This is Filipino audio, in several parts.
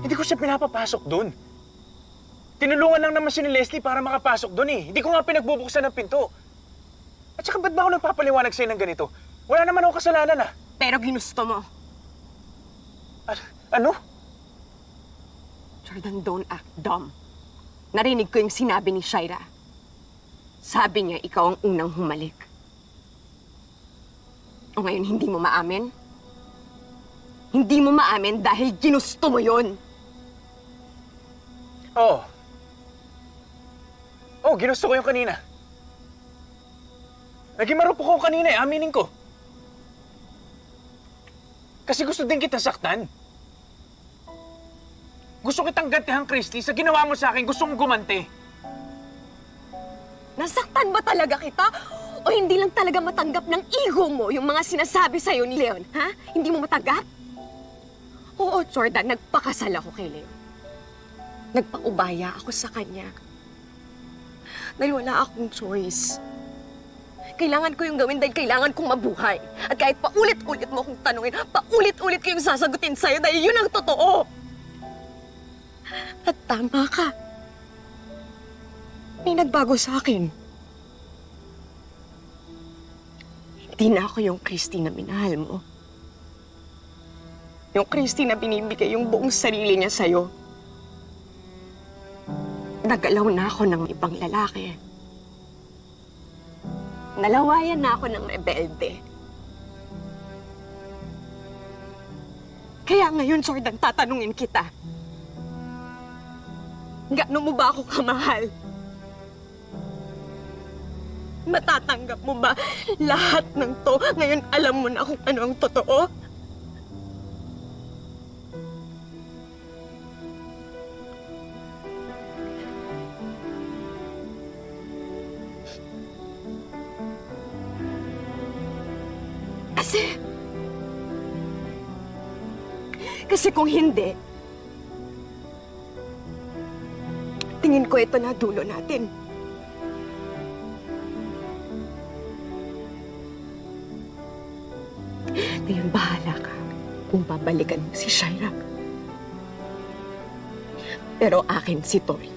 Hindi ko siya pinapapasok doon. Tinulungan lang naman si ni Leslie para makapasok doon eh. Hindi ko nga pinagbubuksan ng pinto. At saka ba't ba ako nagpapaliwanag sa'yo ng ganito? Wala naman ako kasalanan ah. Pero ginusto mo. Ano? Jordan, don't act dumb. Narinig ko yung sinabi ni Shaira. Sabi niya, ikaw ang unang humalik. O ngayon, hindi mo maamin? Hindi mo maamin dahil ginusto mo yon. Oo. Oo, ginusto ko yung kanina. Naging marupok ko kanina eh, aminin ko. Kasi gusto din kita saktan. Gusto kitang gantihan, Christy. Sa ginawa mo sa akin, gusto kong gumante. Nasaktan ba talaga kita? O hindi lang talaga matanggap ng ego mo yung mga sinasabi sa'yo ni Leon, ha? Hindi mo matanggap? Oo, Jordan, nagpakasal ako kay Leon. Nagpaubaya ako sa kanya. Dahil wala akong choice. Kailangan ko yung gawin dahil kailangan kong mabuhay. At kahit paulit-ulit mo akong tanungin, paulit-ulit ko yung sasagutin sa'yo dahil yun ang totoo. At tama ka. May nagbago sa akin. Hindi na ako yung Christy na minahal mo. Yung Christy na binibigay yung buong sarili niya sa'yo. Nagalaw na ako ng ibang lalaki. Nalawayan na ako ng rebelde. Kaya ngayon, Jordan, tatanungin kita. Gaano mo ba ako kamahal? Matatanggap mo ba lahat ng to? Ngayon alam mo na kung ano ang totoo? Kasi kung hindi, tingin ko ito na dulo natin. Ngayon, bahala ka kung babalikan mo si Shaira. Pero akin si Tori.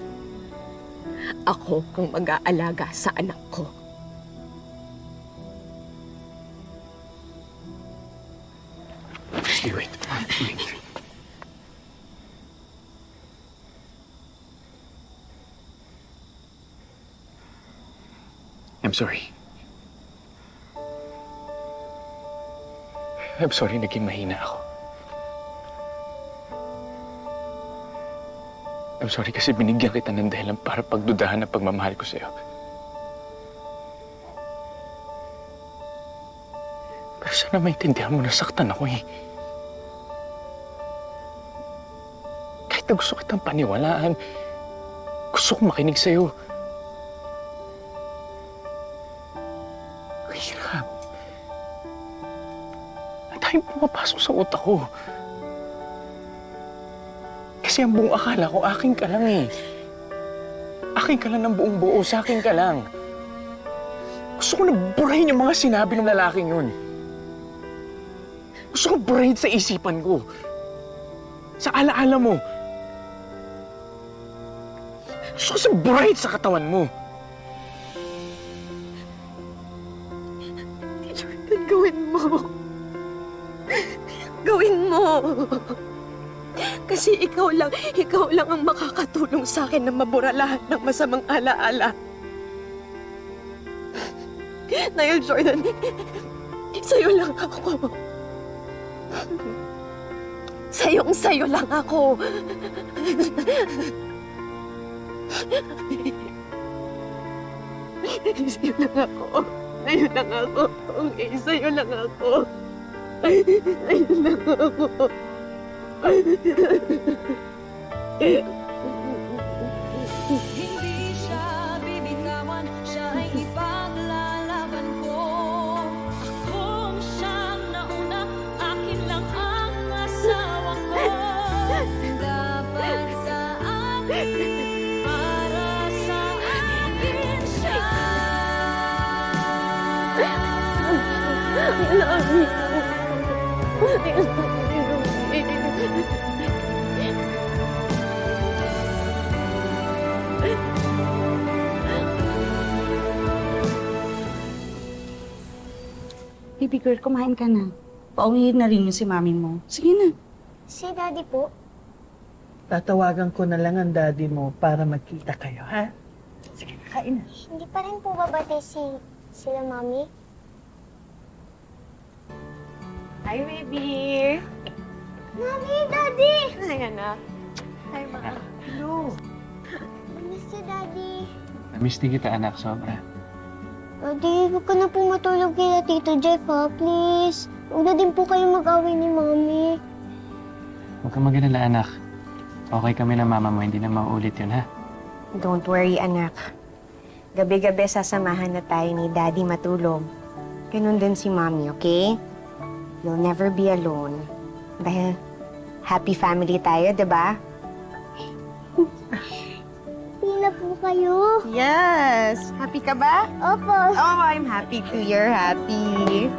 Ako ang mag-aalaga sa anak ko. Wait. I'm sorry. I'm sorry, naging mahina ako. I'm sorry kasi binigyan kita ng dahilan para pagdudahan ang pagmamahal ko sa'yo. Pero sana maintindihan mo na saktan ako eh. Kahit na gusto kitang paniwalaan, gusto kong makinig sa'yo. Hirap. Ang daming pumapasok sa utak ko. Kasi ang buong akala ko, akin ka lang eh. Akin ka lang ng buong buo, sa akin ka lang. Gusto ko na burahin yung mga sinabi ng lalaking yun. Gusto ko burahin sa isipan ko. Sa alaala mo. Gusto ko sa burahin sa katawan mo. Gawin mo. Gawin mo. Kasi ikaw lang ang makakatulong sa akin na mabura lahat ng masamang alaala. Dahil, Jordan, sa'yo lang ako. Sa'yo lang ako. Sa'yo lang ako. Sa'yo lang ako. Okay, sa'yo lang ako. Sa'yo lang ako. Hindi siya bibitawan, siya ay ipaglalaban ko. Akong siyang nauna, akin lang ang asawa ko. Dapat sa akin, para sa akin siya. I love you. Baby girl, kumain ka na. Pauwiin na rin yung si mami mo. Sige na. Si Daddy po. Tatawagan ko na lang ang daddy mo para magkita kayo, ha? Sige, kain na. Hindi pa rin po babati sila Mami. Hi, baby! Mami, Daddy! Hi, anak. Hi, ma. Hello. Miss si Daddy. Namiss din kita, anak, sobra. Daddy, huwag ka na po matulog kaya Tito Jeff, ha? Please. Huwag na din po kayo mag-away ni Mami. Huwag kang mag-alala, anak. Okay kami na mama mo, hindi na mauulit yun, ha? Don't worry, anak. Gabi-gabi sasamahan na tayo ni Daddy matulog. Ganun din si Mommy, okay? You'll never be alone. Dahil happy family tayo, di ba? Pila po kayo. Yes! Happy ka ba? Opo. Oh, I'm happy too. You're happy.